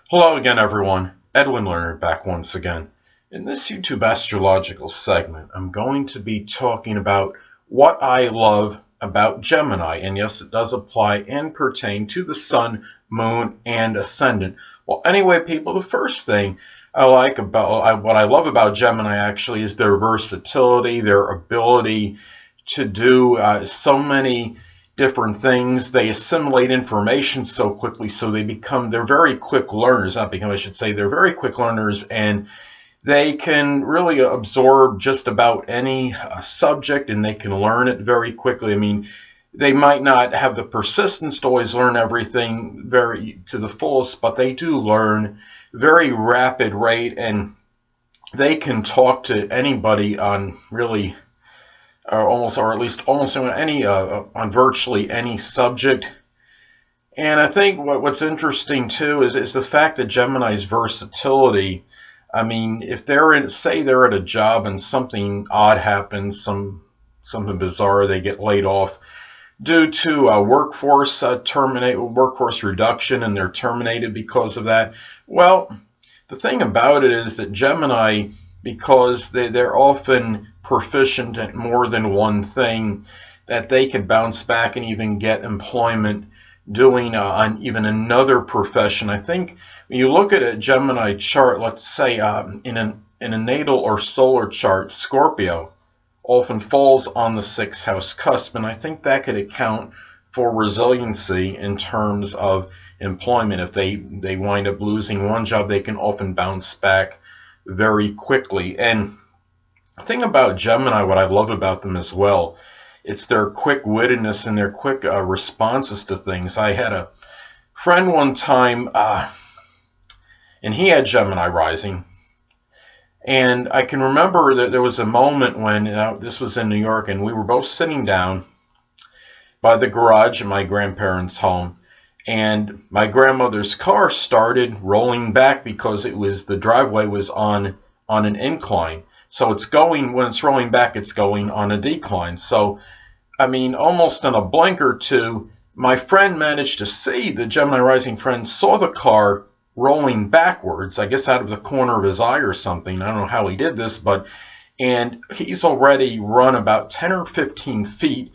Hello again, everyone. Edwin Learnard back once again. In this YouTube astrological segment, I'm going to be talking about what I love about Gemini. And yes, it does apply and pertain to the Sun, Moon, and Ascendant. Well, anyway, people, the first thing I like about what I love about Gemini actually is their versatility, their ability to do so many different things. They assimilate information so quickly, so they're very quick learners. Not become, I should say, they're very quick learners, and they can really absorb just about any subject, and they can learn it very quickly. I mean, they might not have the persistence to always learn everything very to the fullest, but they do learn very rapid rate, and they can talk to anybody on really or at least almost on on virtually any subject. And I think what's interesting too is the fact that Gemini's versatility. I mean, if say they're at a job and something odd happens, something bizarre, they get laid off due to a workforce reduction, and they're terminated because of that. Well, the thing about it is that Gemini, because they're often proficient at more than one thing, that they could bounce back and even get employment doing on even another profession. I think when you look at a Gemini chart, let's say in a natal or solar chart, Scorpio often falls on the 6th house cusp, and I think that could account for resiliency in terms of employment. If they wind up losing one job, they can often bounce back very quickly. And the thing about Gemini, what I love about them as well, it's their quick-wittedness and their quick responses to things. I had a friend one time, and he had Gemini Rising. And I can remember that there was a moment when, this was in New York, and we were both sitting down by the garage in my grandparents' home. And my grandmother's car started rolling back because the driveway was on an incline. So when it's rolling back, it's going on a decline. So, I mean, almost in a blink or two, my friend managed to see, the Gemini Rising friend saw the car rolling backwards, I guess out of the corner of his eye or something. I don't know how he did this, and he's already run about 10 or 15 feet.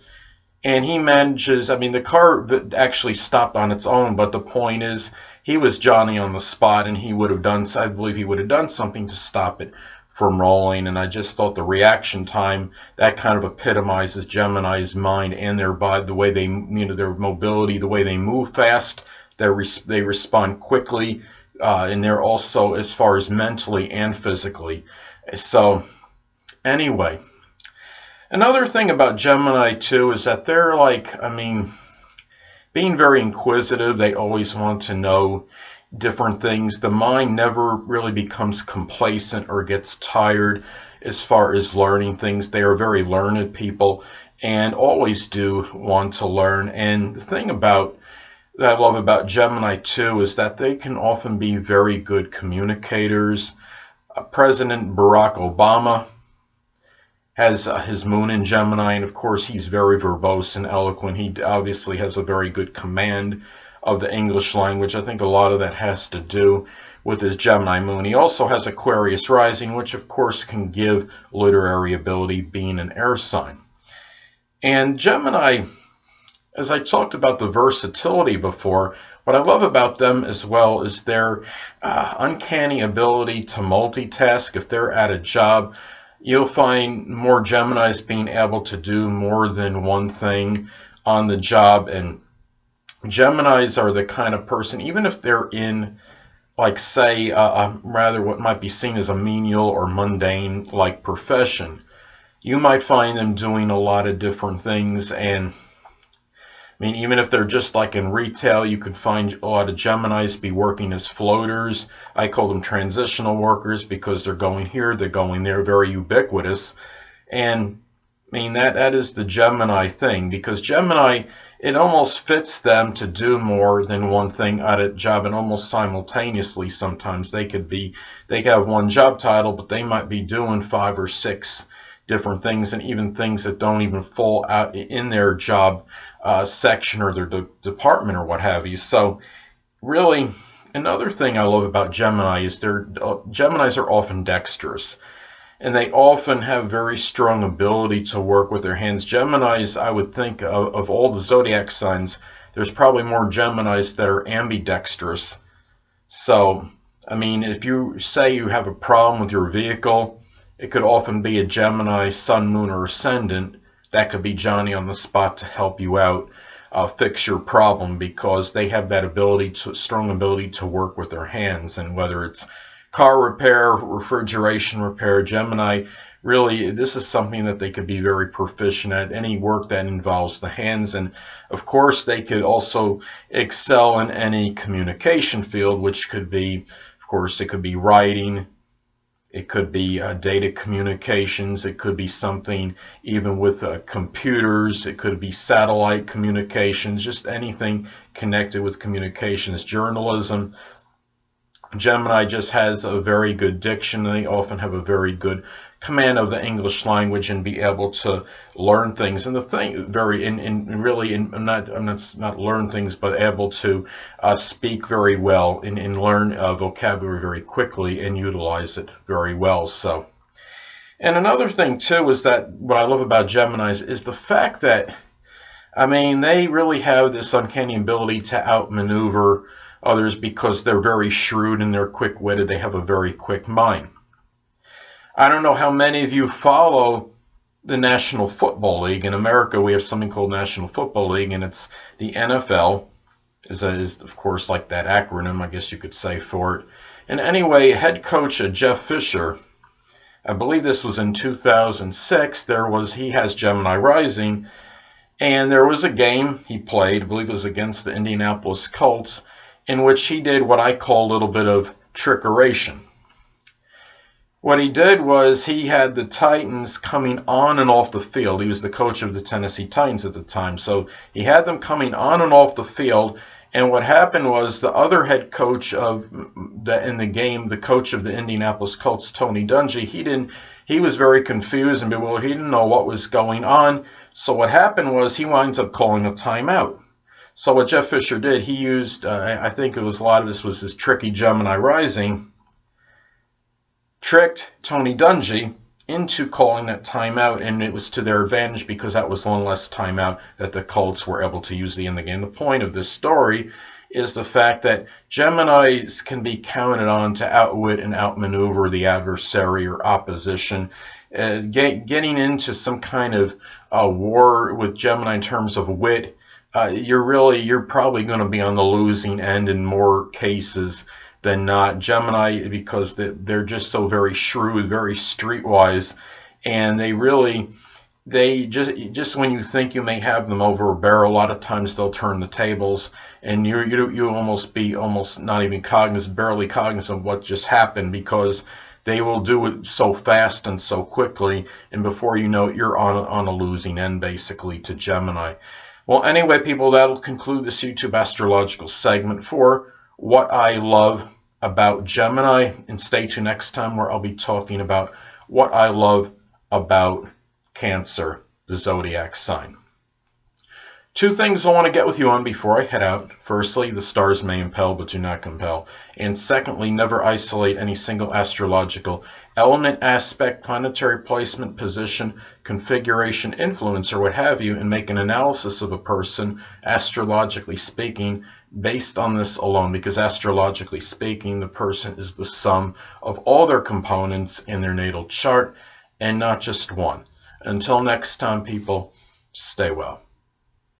And he manages, I mean, the car actually stopped on its own, but the point is, he was Johnny on the spot, and I believe he would have done something to stop it from rolling. And I just thought the reaction time, that kind of epitomizes Gemini's mind and their body, the way their mobility, the way they move fast, they respond quickly, and they're also, as far as mentally and physically. So, anyway. Another thing about Gemini, too, is that they're being very inquisitive. They always want to know different things. The mind never really becomes complacent or gets tired as far as learning things. They are very learned people and always do want to learn. And the thing that I love about Gemini, too, is that they can often be very good communicators. President Barack Obama has his moon in Gemini, and of course he's very verbose and eloquent. He obviously has a very good command of the English language. I think a lot of that has to do with his Gemini moon. He also has Aquarius rising, which of course can give literary ability, being an air sign. And Gemini, as I talked about the versatility before, what I love about them as well is their uncanny ability to multitask. If they're at a job, you'll find more Geminis being able to do more than one thing on the job. And Geminis are the kind of person, even if they're in, say, rather what might be seen as a menial or mundane profession, you might find them doing a lot of different things. And I mean, even if they're just in retail, you can find a lot of Geminis be working as floaters. I call them transitional workers because they're going here, they're going there, very ubiquitous. And I mean, that is the Gemini thing, because Gemini, it almost fits them to do more than one thing at a job, and almost simultaneously sometimes they could have one job title, but they might be doing 5 or 6 different things, and even things that don't even fall out in their job section or their department or what have you. So really, Another thing I love about Gemini is Geminis are often dexterous, and they often have very strong ability to work with their hands. Geminis, I would think of all the zodiac signs, there's probably more Geminis that are ambidextrous. So, I mean, if you say you have a problem with your vehicle, it could often be a Gemini, Sun, Moon, or Ascendant. That could be Johnny on the spot to help you out, fix your problem, because they have that strong ability to work with their hands. And whether it's car repair, refrigeration repair, Gemini, really, this is something that they could be very proficient at, any work that involves the hands. And of course, they could also excel in any communication field, which could be, of course, it could be writing, it could be data communications, it could be something even with computers, it could be satellite communications, just anything connected with communications, journalism. Gemini just has a very good diction. They often have a very good command of the English language and be able to learn things. And the thing, not learn things, but able to speak very well and learn vocabulary very quickly and utilize it very well. So, and another thing too is that what I love about Geminis is the fact that, I mean, they really have this uncanny ability to outmaneuver others because they're very shrewd and they're quick-witted. They have a very quick mind. I don't know how many of you follow the National Football League. In America, we have something called National Football League, and it's the NFL, is of course like that acronym, I guess you could say, for it. And anyway, head coach Jeff Fisher, I believe this was in 2006, he has Gemini Rising, and there was a game he played, I believe it was against the Indianapolis Colts, in which he did what I call a little bit of trickeration. What he did was he had the Titans coming on and off the field. He was the coach of the Tennessee Titans at the time. So he had them coming on and off the field. And what happened was the other head coach in the game, the coach of the Indianapolis Colts, Tony Dungy, he was very confused and bewildered. He didn't know what was going on. So what happened was he winds up calling a timeout. So what Jeff Fisher did, he used, I think it was a lot of this was his tricky Gemini Rising, tricked Tony Dungy into calling that timeout, and it was to their advantage because that was one less timeout that the Colts were able to use in the game. The point of this story is the fact that Geminis can be counted on to outwit and outmaneuver the adversary or opposition. Getting into some kind of war with Gemini in terms of wit, you're probably going to be on the losing end in more cases than not. Gemini, because they're just so very shrewd, very streetwise, and they just when you think you may have them over a barrel, a lot of times they'll turn the tables, and you almost not even barely cognizant of what just happened, because they will do it so fast and so quickly, and before you know it, you're on a losing end basically to Gemini. Well, anyway, people, that'll conclude this YouTube astrological segment for what I love about Gemini. And stay tuned next time where I'll be talking about what I love about Cancer, the zodiac sign. Two things I want to get with you on before I head out. Firstly, the stars may impel but do not compel. And secondly, never isolate any single astrological element, aspect, planetary placement, position, configuration, influence, or what have you, and make an analysis of a person, astrologically speaking, based on this alone. Because astrologically speaking, the person is the sum of all their components in their natal chart and not just one. Until next time, people, stay well.